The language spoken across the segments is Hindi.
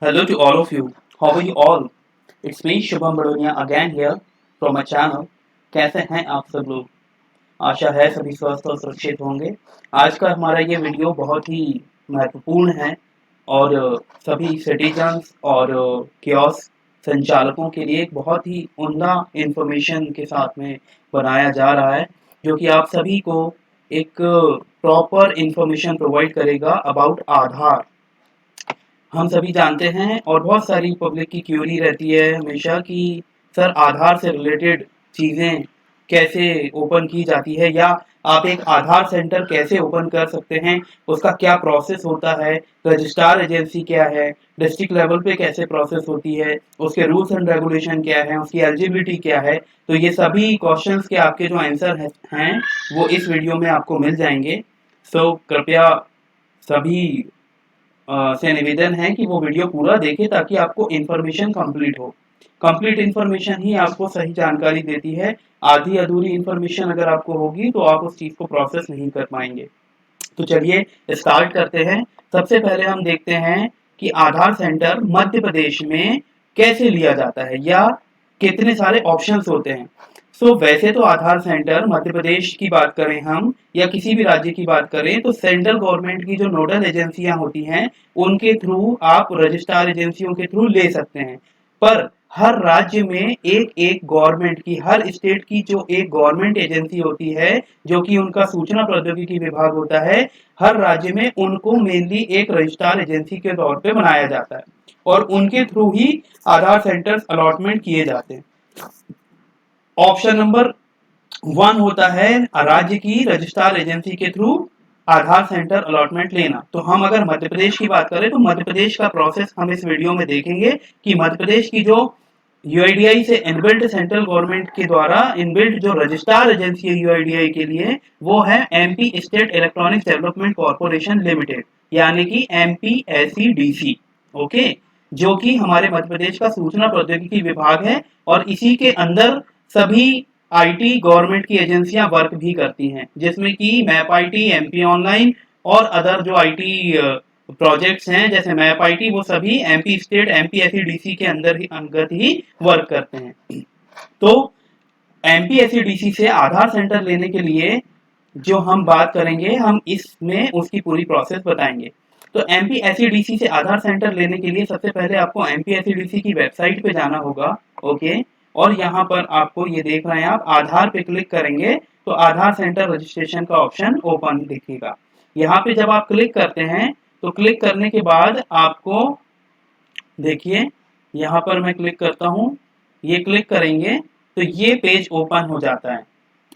Hello to all of you. How are you all? It's me Shubham Badonia again here from my channel. कैसे हैं आप सब लोग? आशा है सभी स्वस्थ और सुरक्षित होंगे। आज का हमारा ये वीडियो बहुत ही महत्वपूर्ण है और सभी सिटीजन्स और कियोस्क संचालकों के लिए एक बहुत ही उम्दा इंफॉर्मेशन के साथ में बनाया जा रहा है, जो कि आप सभी को एक प्रॉपर इंफॉर्मेशन प्रोवाइड करेगा अबाउट आधार। हम सभी जानते हैं और बहुत सारी पब्लिक की क्यूरी रहती है हमेशा कि सर आधार से रिलेटेड चीज़ें कैसे ओपन की जाती है, या आप एक आधार सेंटर कैसे ओपन कर सकते हैं, उसका क्या प्रोसेस होता है, रजिस्ट्रार एजेंसी क्या है, डिस्ट्रिक्ट लेवल पे कैसे प्रोसेस होती है, उसके रूल्स एंड रेगुलेशन क्या है, उसकी एलिजिबिलिटी क्या है। तो ये सभी क्वेश्चंस के आपके जो आंसर हैं वो इस वीडियो में आपको मिल जाएंगे। सो कृपया सभी से निवेदन है कि वो वीडियो पूरा देखें ताकि आपको इन्फॉर्मेशन कंप्लीट हो। कंप्लीट इन्फॉर्मेशन ही आपको सही जानकारी देती है। आधी अधूरी इन्फॉर्मेशन अगर आपको होगी तो आप उस चीज़ को प्रोसेस नहीं कर पाएंगे। तो चलिए स्टार्ट करते हैं। सबसे पहले हम देखते हैं कि आधार सेंटर मध्य प्रदेश में कैसे लिया जाता है या कितने सारे ऑप्शंस होते हैं। वैसे तो आधार सेंटर मध्य प्रदेश की बात करें हम या किसी भी राज्य की बात करें तो सेंट्रल गवर्नमेंट की जो नोडल एजेंसियां होती हैं उनके थ्रू आप रजिस्ट्रार एजेंसियों के थ्रू ले सकते हैं। पर हर राज्य में एक एक गवर्नमेंट की, हर स्टेट की जो एक गवर्नमेंट एजेंसी होती है जो कि उनका सूचना प्रौद्योगिकी विभाग होता है, हर राज्य में उनको मेनली एक रजिस्ट्रार एजेंसी के तौर पे बनाया जाता है और उनके थ्रू ही आधार सेंटर्स अलॉटमेंट किए जाते हैं। ऑप्शन नंबर 1 होता है राज्य की रजिस्ट्रार एजेंसी के थ्रू आधार सेंटर अलॉटमेंट लेना। तो हम अगर मध्य प्रदेश की बात करें तो मध्य प्रदेश का प्रोसेस हम इस वीडियो में देखेंगे कि मध्य प्रदेश की जो यूआईडीआई से इनबिल्ट सेंट्रल गवर्नमेंट के द्वारा इनबिल्ट जो रजिस्ट्रार एजेंसी है यूआईडीआई के लिए वो है MP state electronics development corporation limited, यानी कि एमपीएसईडीसी। ओके, जो कि हमारे मध्य प्रदेश का सूचना प्रौद्योगिकी विभाग है और इसी के अंदर सभी आईटी गवर्नमेंट की एजेंसियां वर्क भी करती हैं, जिसमें कि मैप आईटी, एमपी ऑनलाइन और अदर जो आईटी प्रोजेक्ट्स हैं जैसे मैप आईटी, वो सभी एमपी स्टेट एमपीएसईडीसी के अंदर ही अंगत ही वर्क करते हैं। तो एमपीएसईडीसी से आधार सेंटर लेने के लिए जो हम बात करेंगे हम इसमें उसकी पूरी प्रोसेस बताएंगे। तो एमपीएसईडीसी से आधार सेंटर लेने के लिए सबसे पहले आपको एमपीएसईडीसी की वेबसाइट पे जाना होगा। ओके, और यहाँ पर आपको ये देख रहे हैं आप आधार पे क्लिक करेंगे तो आधार सेंटर रजिस्ट्रेशन का ऑप्शन ओपन दिखेगा। यहाँ पे जब आप क्लिक करते हैं तो क्लिक करने के बाद आपको देखिए यहाँ पर मैं क्लिक करता हूँ, ये क्लिक करेंगे तो ये पेज ओपन हो जाता है।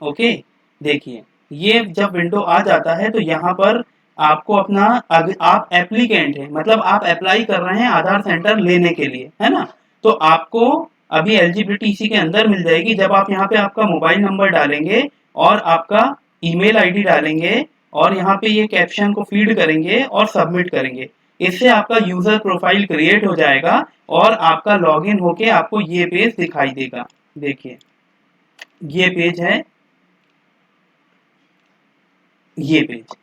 ओके, देखिए ये जब विंडो आ जाता है तो यहाँ पर आपको अपना आप एप्लीकेंट हैं, मतलब आप अप्लाई कर रहे हैं आधार सेंटर लेने के लिए, है ना। तो आपको अभी एलिजिबिलिटी इसी के अंदर मिल जाएगी जब आप यहाँ पे आपका मोबाइल नंबर डालेंगे और आपका ईमेल आईडी डालेंगे और यहाँ पे ये कैप्शन को फीड करेंगे और सबमिट करेंगे। इससे आपका यूजर प्रोफाइल क्रिएट हो जाएगा और आपका लॉगिन होके आपको ये पेज दिखाई देगा। देखिए ये पेज है, ये पेज,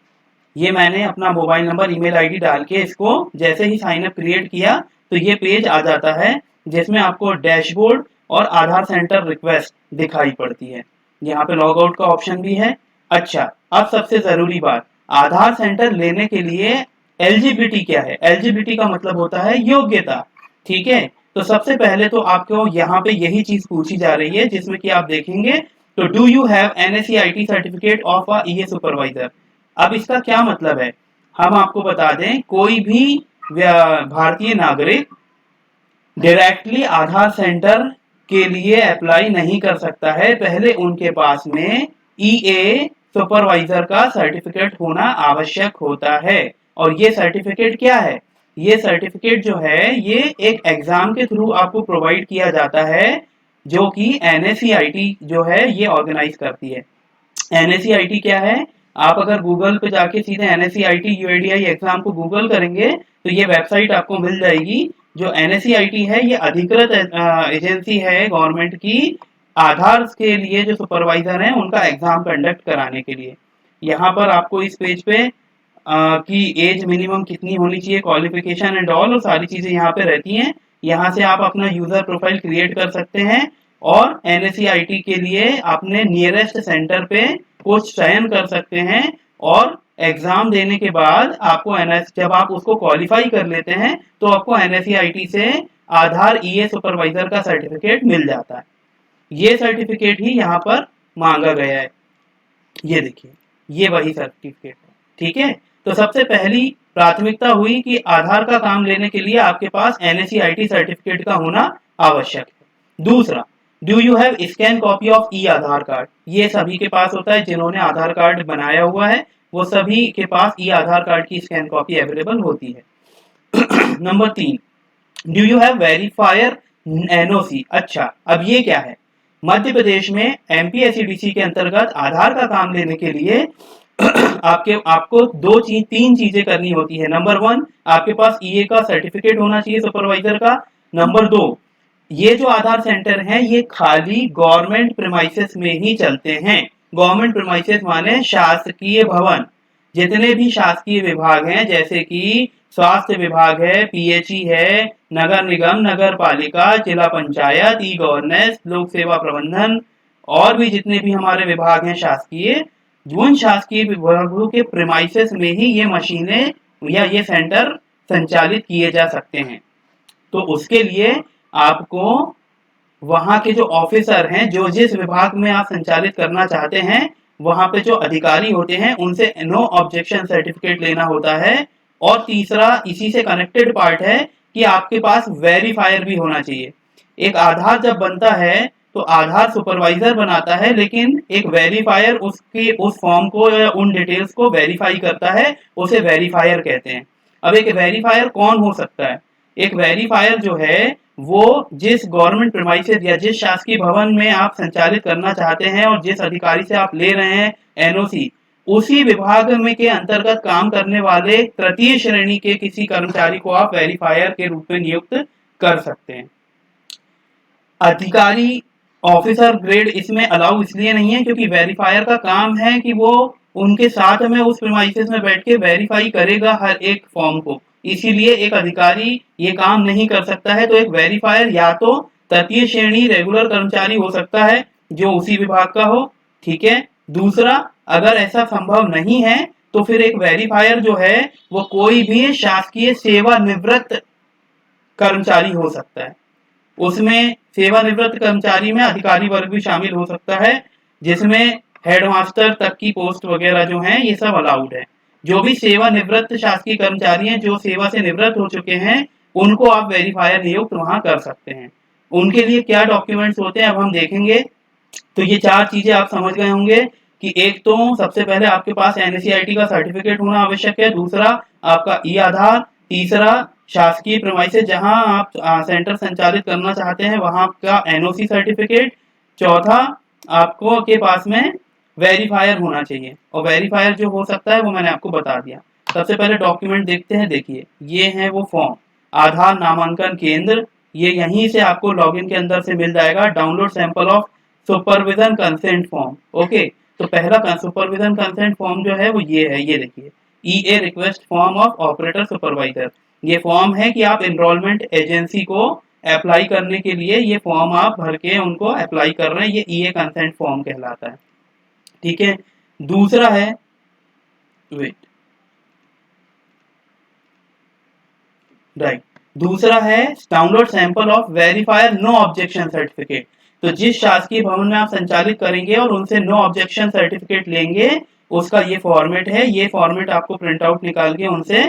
ये मैंने अपना मोबाइल नंबर ईमेल आईडी डाल के इसको जैसे ही साइन अप क्रिएट किया तो ये पेज आ जाता है जिसमें आपको डैशबोर्ड और आधार सेंटर रिक्वेस्ट दिखाई पड़ती है। यहाँ पे लॉग आउट का ऑप्शन भी है। अच्छा, अब सबसे जरूरी बात, आधार सेंटर लेने के लिए एलिजिबिलिटी क्या है। एलिजिबिलिटी का मतलब होता है योग्यता। ठीक है, तो सबसे पहले तो आपको यहाँ पे यही चीज पूछी जा रही है जिसमें कि आप देखेंगे तो do you have NSEIT certificate of a EA supervisor. अब इसका क्या मतलब है, हम आपको बता दें कोई भी भारतीय नागरिक डायरेक्टली आधार सेंटर के लिए अप्लाई नहीं कर सकता है, पहले उनके पास में ईए सुपरवाइजर का सर्टिफिकेट होना आवश्यक होता है। और ये सर्टिफिकेट क्या है, ये सर्टिफिकेट जो है ये एक एग्जाम के थ्रू आपको प्रोवाइड किया जाता है जो कि एनएसईआईटी जो है ये ऑर्गेनाइज करती है। एनएसईआईटी क्या है, आप अगर गूगल पे जाके सीधे एनएसईआईटी यूआईडीआई एग्जाम को गूगल करेंगे तो ये वेबसाइट आपको मिल जाएगी। जो एनएसईआईटी है ये अधिकृत एजेंसी है गवर्नमेंट की आधार के लिए जो सुपरवाइजर हैं उनका एग्जाम कंडक्ट कराने के लिए। यहाँ पर आपको इस पेज पे कि एज मिनिमम कितनी होनी चाहिए, क्वालिफिकेशन एंड ऑल, और सारी चीजें यहाँ पे रहती हैं। यहाँ से आप अपना यूजर प्रोफाइल क्रिएट कर सकते हैं और NSE-IT के लिए अपने नियरेस्ट सेंटर पे कुछ चयन कर सकते हैं, और एग्जाम देने के बाद आपको जब आप उसको क्वालिफाई कर लेते हैं तो आपको NSE-IT से आधार EA सुपरवाइजर का सर्टिफिकेट मिल जाता है। ये सर्टिफिकेट ही यहाँ पर मांगा गया है। ये देखिए, ये वही सर्टिफिकेट है। ठीक है, तो सबसे पहली प्राथमिकता हुई कि आधार का काम लेने के लिए आपके पास NSE-IT सर्टिफिकेट का होना आवश्यक है। दूसरा, do you have scan copy of E Aadhaar card. ये सभी के पास होता है, जिन्होंने आधार कार्ड बनाया हुआ है वो सभी के पास ई आधार कार्ड की स्कैन कॉपी अवेलेबल होती है। Number 3, do you have verifier NOC। अच्छा, अब ये क्या है? मध्य प्रदेश में MPSEDC के अंतर्गत आधार का काम लेने के लिए आपको तीन चीजें करनी होती है। नंबर 1, आपके पास EA का सर्टिफिकेट होना चाहिए सुपरवाइजर का। नंबर 2, ये जो आधार सेंटर हैं ये खाली गवर्नमेंट प्रीमाइसेस में ही चलते हैं। गवर्नमेंट प्रीमाइसेस माने शासकीय भवन। जितने भी शासकीय विभाग हैं, जैसे कि स्वास्थ्य विभाग है, PHE है, नगर निगम, नगर पालिका, जिला पंचायत, ई गवर्नेंस, लोक सेवा प्रबंधन, और भी जितने भी हमारे विभाग हैं शासकीय, उन शासकीय विभागों के प्रीमाइसेस में ही ये मशीनें या ये सेंटर संचालित किए जा सकते हैं। तो उसके लिए आपको वहां के जो ऑफिसर हैं, जो जिस विभाग में आप संचालित करना चाहते हैं, वहां पे जो अधिकारी होते हैं उनसे नो ऑब्जेक्शन सर्टिफिकेट लेना होता है। और तीसरा इसी से कनेक्टेड पार्ट है कि आपके पास वेरीफायर भी होना चाहिए। एक आधार जब बनता है तो आधार सुपरवाइजर बनाता है, लेकिन एक वेरीफायर उसके उस फॉर्म को या उन डिटेल्स को वेरीफाई करता है, उसे वेरीफायर कहते हैं। अब एक वेरीफायर कौन हो सकता है? एक वेरीफायर जो है वो जिस गवर्नमेंट प्रीमाइसेस या जिस शासकीय भवन में आप संचालित करना चाहते हैं और जिस अधिकारी से आप ले रहे हैं NOC, उसी विभाग में के अंतर्गत काम करने वाले तृतीय श्रेणी के किसी कर्मचारी को आप वेरीफायर के रूप में नियुक्त कर सकते हैं। अधिकारी ऑफिसर ग्रेड इसमें अलाउ इसलिए नहीं है क्योंकि वेरीफायर का काम है कि वो उनके साथ में उस प्रीमाइसेस में बैठ के वेरीफाई करेगा हर एक फॉर्म को, इसीलिए एक अधिकारी ये काम नहीं कर सकता है। तो एक वेरीफायर या तो तृतीय श्रेणी रेगुलर कर्मचारी हो सकता है जो उसी विभाग का हो। ठीक है, दूसरा, अगर ऐसा संभव नहीं है तो फिर एक वेरीफायर जो है वो कोई भी शासकीय सेवानिवृत्त कर्मचारी हो सकता है। उसमें सेवानिवृत्त कर्मचारी में अधिकारी वर्ग भी शामिल हो सकता है, जिसमें हेडमास्टर तक की पोस्ट वगैरह जो हैं ये सब अलाउड है। जो भी सेवानिवृत्त शासकीय कर्मचारी हैं जो सेवा से निवृत्त हो चुके हैं, उनको आप वेरीफायर नियुक्त वहां कर सकते हैं। उनके लिए क्या डॉक्यूमेंट्स होते हैं अब हम देखेंगे। तो ये 4 चीजें आप समझ गए होंगे कि एक तो सबसे पहले आपके पास NSE-IT का सर्टिफिकेट होना आवश्यक है। दूसरा, आपका ई आधार। तीसरा, शासकीय प्रीमाइसेस जहां आप सेंटर संचालित करना चाहते हैं वहां का NOC सर्टिफिकेट। चौथा, आपको के पास में वेरीफायर होना चाहिए, और वेरीफायर जो हो सकता है वो मैंने आपको बता दिया। सबसे पहले डॉक्यूमेंट देखते हैं। देखिए, ये है वो फॉर्म, आधार नामांकन केंद्र। ये यहीं से आपको लॉगिन के अंदर से मिल जाएगा। Download sample of supervision consent form. Okay, तो पहला सुपरविजन कंसेंट फॉर्म जो है वो ये है, ये देखिए, EA request form of operator supervisor. ये फॉर्म है कि आप एनरोलमेंट एजेंसी को अप्लाई करने के लिए ये फॉर्म आप भर के उनको अप्लाई कर रहे हैं, ये EA कंसेंट फॉर्म कहलाता है। ठीक है, दूसरा है, वेट, राइट, दूसरा है download sample of verifier no objection certificate. तो जिस शासकीय भवन में आप संचालित करेंगे और उनसे नो ऑब्जेक्शन सर्टिफिकेट लेंगे, उसका ये फॉर्मेट है। ये फॉर्मेट आपको प्रिंट आउट निकाल के उनसे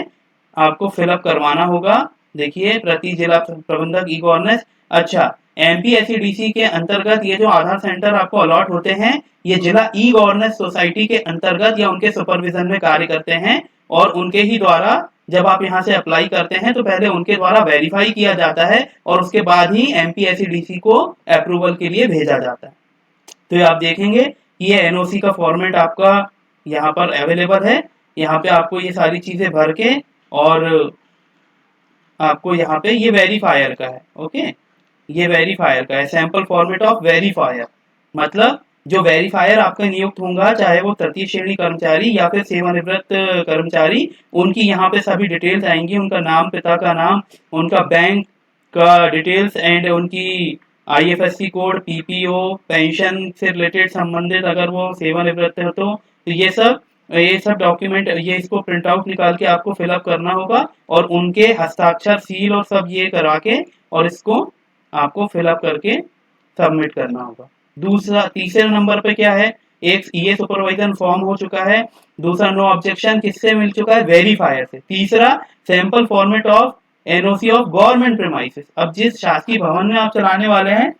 आपको फिलअप करवाना होगा। देखिए, प्रति जिला प्रबंधक ई गवर्नेंस। अच्छा, MPSEDC के अंतर्गत ये जो आधार सेंटर आपको अलॉट होते हैं, ये जिला ई गवर्नेंस सोसाइटी के अंतर्गत या उनके सुपरविजन में कार्य करते हैं, और उनके ही द्वारा जब आप यहाँ से अप्लाई करते हैं तो पहले उनके द्वारा वेरीफाई किया जाता है और उसके बाद ही MPSEDC को अप्रूवल के लिए भेजा जाता है। तो आप देखेंगे ये NOC का फॉर्मेट आपका यहाँ पर अवेलेबल है। यहाँ पे आपको ये सारी चीजें भर के, और आपको यहाँ पे ये वेरीफायर का है। ओके, ये वेरीफायर का है, सैंपल फॉर्मेट ऑफ वेरीफायर, मतलब जो वेरीफायर आपका नियुक्त होगा, चाहे वो तृतीय श्रेणी कर्मचारी या फिर सेवानिवृत्त कर्मचारी, उनकी यहाँ पे सभी डिटेल्स आएंगी, उनका नाम, पिता का नाम, उनका बैंक का डिटेल्स एंड उनकी आईएफएससी कोड, पीपीओ, पेंशन से रिलेटेड संबंधित अगर वो सेवानिवृत्त है तो ये सब डॉक्यूमेंट, ये इसको प्रिंट आउट निकाल के आपको फिलअप करना होगा और उनके हस्ताक्षर, सील और सब ये करा के और इसको आपको फिलअप करके सबमिट करना होगा। दूसरा, तीसरे नंबर पे क्या है, एक ये सुपरवाइजर फॉर्म हो चुका है। दूसरा, नो ऑब्जेक्शन किससे मिल चुका है, वेरीफायर से। तीसरा, sample format of NOC of government premises. अब जिस शासकीय भवन में आप चलाने वाले हैं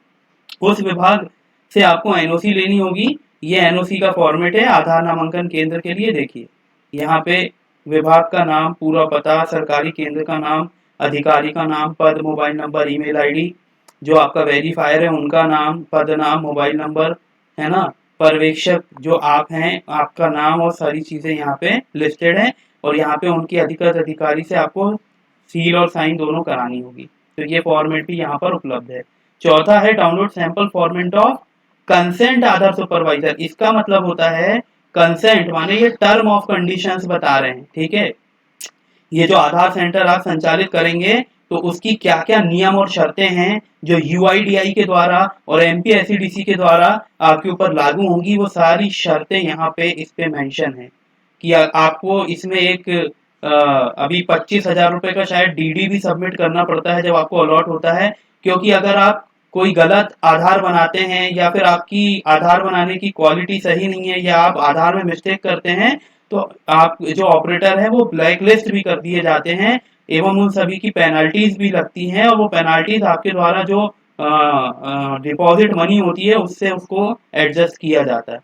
उस विभाग से आपको एनओसी लेनी होगी। ये एनओसी का फॉर्मेट है आधार नामांकन केंद्र के लिए। देखिए यहाँ पे विभाग का नाम, पूरा पता, सरकारी केंद्र का नाम, अधिकारी का नाम, पद, मोबाइल नंबर, ईमेल आईडी, जो आपका वेरीफायर है उनका नाम, पद नाम, मोबाइल नंबर, है ना, पर्यवेक्षक जो आप हैं, आपका नाम और सारी चीजें यहाँ पे लिस्टेड है। और यहाँ पे उनके अधिकृत अधिकारी से आपको सील और साइन दोनों करानी होगी। तो ये फॉर्मेट भी यहाँ पर उपलब्ध है। चौथा है download sample format of consent Aadhaar supervisor. इसका मतलब होता है कंसेंट माने ये टर्म ऑफ कंडीशंस बता रहे हैं, ठीक है। ये जो आधार सेंटर आप संचालित करेंगे तो उसकी क्या क्या नियम और शर्तें हैं जो यूआईडीआई के द्वारा और एमपीएससीडीसी के द्वारा आपके ऊपर लागू होंगी, वो सारी शर्तें यहाँ पे इस पे मेंशन है कि आपको इसमें एक अभी 25,000 रुपए का शायद डीडी भी सबमिट करना पड़ता है जब आपको अलॉट होता है। क्योंकि अगर आप कोई गलत आधार बनाते हैं या फिर आपकी आधार बनाने की क्वालिटी सही नहीं है या आप आधार में मिस्टेक करते हैं तो आप जो ऑपरेटर है वो ब्लैक लिस्ट भी कर दिए जाते हैं एवं उन सभी की पेनल्टीज भी लगती हैं और वो पेनल्टीज आपके द्वारा जो डिपॉजिट मनी होती है उससे उसको एडजस्ट किया जाता है,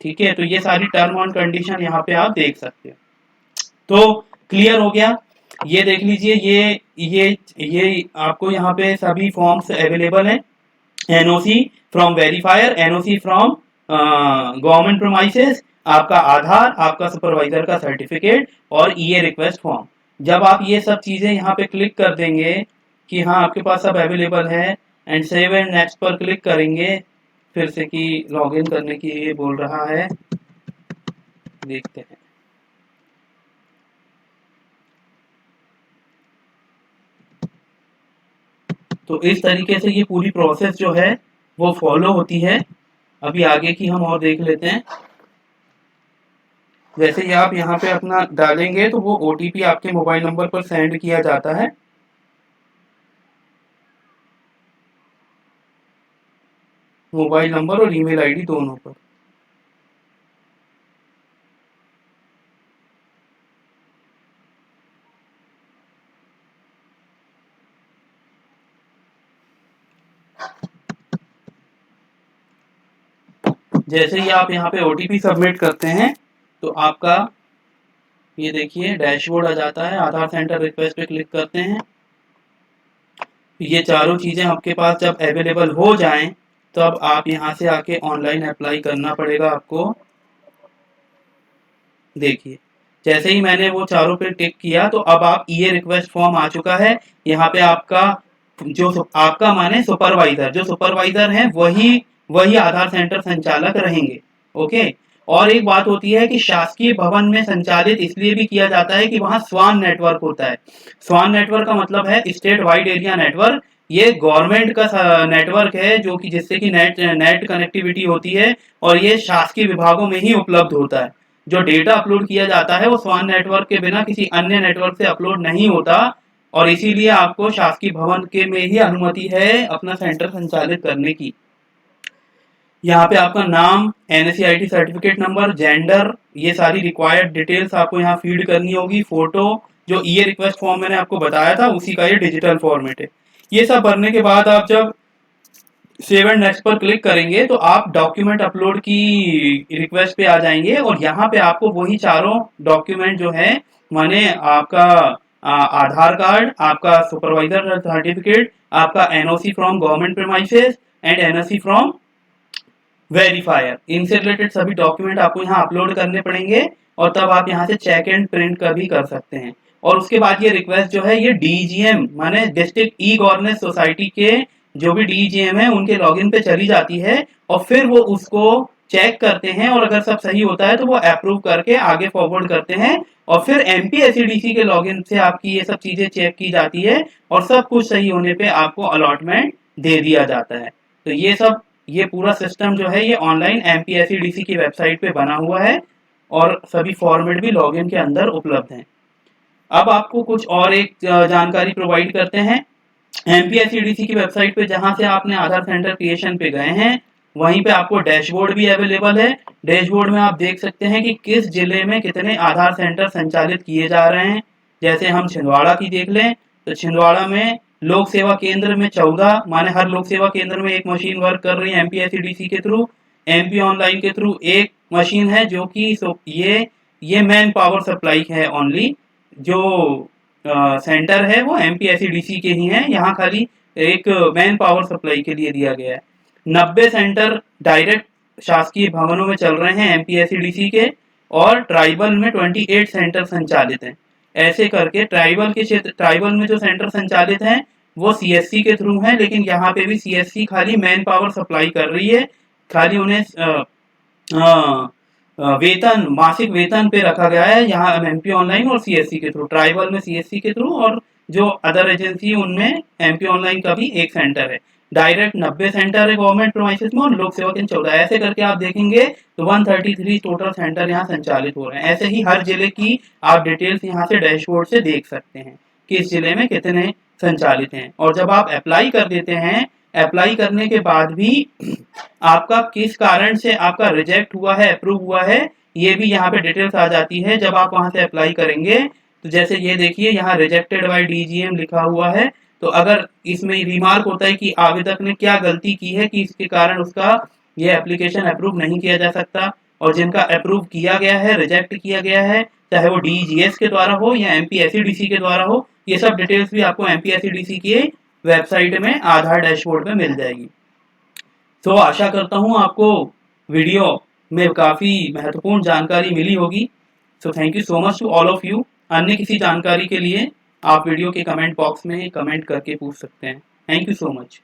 ठीक है। तो ये सारी टर्म एंड कंडीशन यहाँ पे आप देख सकते हो। तो क्लियर हो गया। ये देख लीजिए, ये आपको यहाँ पे सभी फॉर्म्स अवेलेबल हैं। NOC from verifier, NOC from government premises, आपका आधार, आपका सुपरवाइजर का सर्टिफिकेट और ईए रिक्वेस्ट फॉर्म। जब आप ये सब चीजें यहाँ पे क्लिक कर देंगे कि हाँ आपके पास सब अवेलेबल है एंड सेव एंड नेक्स्ट पर क्लिक करेंगे, फिर से कि लॉगिन करने की ये बोल रहा है, देखते हैं। तो इस तरीके से ये पूरी प्रोसेस जो है वो फॉलो होती है। अभी आगे की हम और देख लेते हैं। जैसे ही आप यहाँ पे अपना डालेंगे तो वो ओटीपी आपके मोबाइल नंबर पर सेंड किया जाता है। मोबाइल नंबर और ईमेल आईडी दोनों पर। जैसे ही आप यहाँ पे ओटीपी सबमिट करते हैं तो आपका ये देखिए डैशबोर्ड आ जाता है। आधार सेंटर रिक्वेस्ट पे क्लिक करते हैं। ये चारों चीजें आपके पास जब अवेलेबल हो जाएं तो अब आप यहाँ से आके ऑनलाइन अप्लाई करना पड़ेगा आपको। देखिए जैसे ही मैंने वो चारों पे टिक किया तो अब आप ईए रिक्वेस्ट फॉर्म आ चुका है। यहाँ पे आपका जो आपका माने सुपरवाइजर, जो सुपरवाइजर है वही आधार सेंटर संचालक रहेंगे, ओके। और एक बात होती है कि शासकीय भवन में संचालित इसलिए भी किया जाता है कि वहां स्वान नेटवर्क होता है। स्वान नेटवर्क का मतलब है स्टेट वाइड एरिया नेटवर्क। ये गवर्नमेंट का नेटवर्क है जो कि जिससे कि नेट कनेक्टिविटी होती है और ये शासकीय विभागों में ही उपलब्ध होता है। जो डेटा अपलोड किया जाता है वो स्वान नेटवर्क के बिना किसी अन्य नेटवर्क से अपलोड नहीं होता और इसीलिए आपको शासकीय भवन के में ही अनुमति है अपना सेंटर संचालित करने की। यहाँ पे आपका नाम, एनएससीआईटी सर्टिफिकेट नंबर, जेंडर, ये सारी रिक्वायर्ड डिटेल्स आपको यहाँ फीड करनी होगी। फोटो, जो ईए रिक्वेस्ट फॉर्म मैंने आपको बताया था उसी का ये डिजिटल फॉर्मेट है। ये सब भरने के बाद आप जब सेव एंड नेक्स्ट पर क्लिक करेंगे तो आप डॉक्यूमेंट अपलोड की रिक्वेस्ट पे आ जाएंगे और यहाँ पे आपको वही चारों डॉक्यूमेंट जो है माने आपका आधार कार्ड, आपका सुपरवाइजर सर्टिफिकेट, आपका NOC from government premises and NOC from verifier, इनसे रिलेटेड सभी डॉक्यूमेंट आपको यहाँ अपलोड करने पड़ेंगे और तब आप यहाँ से चेक एंड प्रिंट का भी कर सकते हैं। और उसके बाद ये रिक्वेस्ट जो है ये डीजीएम माने डिस्ट्रिक्ट ई गवर्नेंस सोसाइटी के जो भी DGM है उनके लॉगिन पे चली जाती है और फिर वो उसको चेक करते हैं और अगर सब सही होता है तो वो अप्रूव करके आगे फॉरवर्ड करते हैं और फिर MPSEDC के लॉगिन से आपकी ये सब चीजें चेक की जाती है और सब कुछ सही होने पे आपको अलॉटमेंट दे दिया जाता है। तो ये पूरा सिस्टम जो है ये ऑनलाइन MPSEDC की वेबसाइट पे बना हुआ है और सभी फॉर्मेट भी लॉगिन के अंदर उपलब्ध हैं। अब आपको कुछ और एक जानकारी प्रोवाइड करते हैं। MPSEDC की वेबसाइट पे जहां से आपने आधार सेंटर क्रिएशन पे गए हैं वहीं पे आपको डैशबोर्ड भी अवेलेबल है। डैशबोर्ड में आप देख सकते हैं कि किस जिले में कितने आधार सेंटर संचालित किए जा रहे हैं। जैसे हम छिंदवाड़ा की देख लें तो छिंदवाड़ा में लोक सेवा केंद्र में 14 माने हर लोक सेवा केंद्र में एक मशीन वर्क कर रही है MPSEDC के थ्रू। MP ऑनलाइन के थ्रू एक मशीन है जो कि ये मैन पावर सप्लाई है ओनली। जो सेंटर है वो MPSEDC के ही हैं। यहाँ खाली एक मैन पावर सप्लाई के लिए दिया गया है। 90 सेंटर डायरेक्ट शासकीय भवनों में चल रहे हैं MPSEDC के और ट्राइबल में 28 सेंटर संचालित हैं। ऐसे करके ट्राइबल में जो सेंटर संचालित हैं वो CSC के थ्रू हैं, लेकिन यहाँ पे भी CSC खाली मैन पावर सप्लाई कर रही है। खाली उन्हें वेतन मासिक वेतन पे रखा गया है यहाँ MP ऑनलाइन और CSC के थ्रू। ट्राइबल में CSC के थ्रू और जो अदर एजेंसी उनमें MP ऑनलाइन का भी एक सेंटर है। डायरेक्ट 90 सेंटर है गवर्नमेंट प्रोमाइसेस में और लोक सेवा केंद्र 14। ऐसे करके आप देखेंगे तो 133 टोटल सेंटर यहाँ संचालित हो रहे हैं। ऐसे ही हर जिले की आप डिटेल्स यहाँ से डैशबोर्ड से देख सकते हैं कि इस जिले में कितने संचालित हैं। और जब आप अप्लाई कर देते हैं, अप्लाई करने के बाद भी आपका किस कारण से आपका रिजेक्ट हुआ है अप्रूव हुआ है ये भी यहाँ पे डिटेल्स आ जाती है जब आप वहां से अप्लाई करेंगे। तो जैसे ये देखिए यहाँ रिजेक्टेड बाय DGM लिखा हुआ है। तो अगर इसमें रिमार्क होता है कि आवेदक ने क्या गलती की है कि इसके कारण उसका ये एप्लीकेशन अप्रूव नहीं किया जा सकता, और जिनका अप्रूव किया गया है रिजेक्ट किया गया है चाहे वो DGS के द्वारा हो या MPSEDC के द्वारा हो, ये सब डिटेल्स भी आपको MPSEDC की वेबसाइट में आधार डैशबोर्ड में मिल जाएगी। तो आशा करता हूँ आपको वीडियो में काफ़ी महत्वपूर्ण जानकारी मिली होगी। So thank you so much to all of you. अन्य किसी जानकारी के लिए आप वीडियो के कमेंट बॉक्स में कमेंट करके पूछ सकते हैं। Thank you so much.